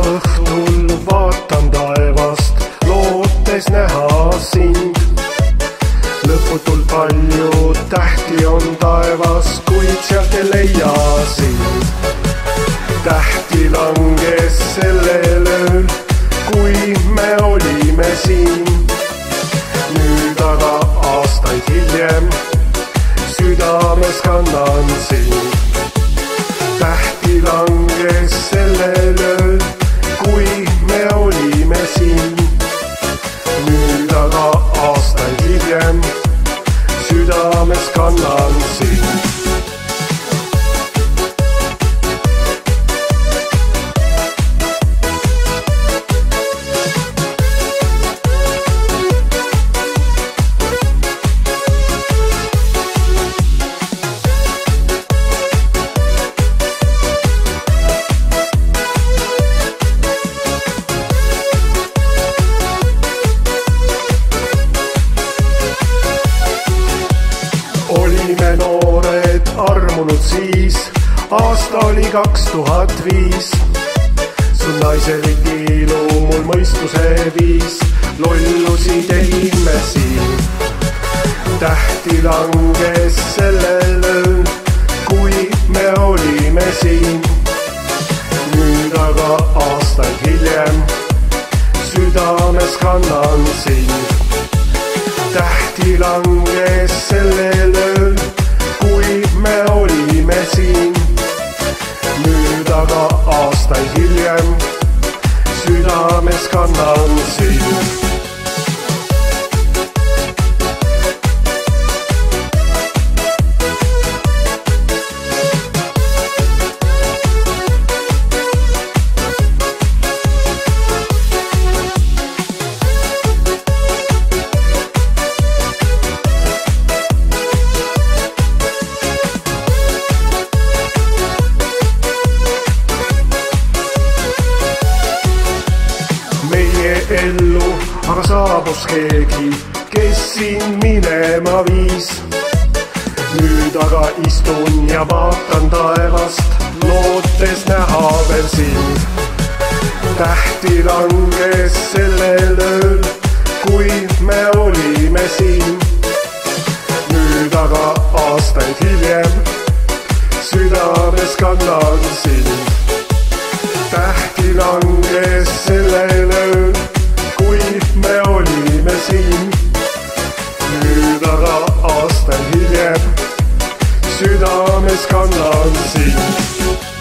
õhtul vaatan taevast, lootes näha sind. Lõputult palju tähti on taevas, kuid sealt ei leia sind. Tähti langes sellel ööl, kui me olime siin. Nüüd aga aastaid hiljem südames kannan sind. Tähti langes sellel ööl, kui me olime siin. Nüüd aga aastaid hiljem südames kannan sind. Olime noored, armunud siis, aasta oli 2005. Su naiselik ilu mul mõistuse viis, lollusi tegime siin. Tähti langes sellel ööl, kui me olime siin. Nüüd aga aastaid hiljem südames kannan sind. Tähti langes sellel ööl, kui me olime siin. Nüüd aga aastaid hiljem südames kannan sind. Ellu aga saabus keegi, kes sind minema viis. Nüüd aga istun ja vaatan taevast, lootes näha veel sind. Tähti langes sellel ööl, kui me olime siin. Nüüd aga aastaid hiljem südames kannan sind. Tähti langes sellel ööl, kui me olime siin. Nüüd aga aastaid hiljem südames kannan sind.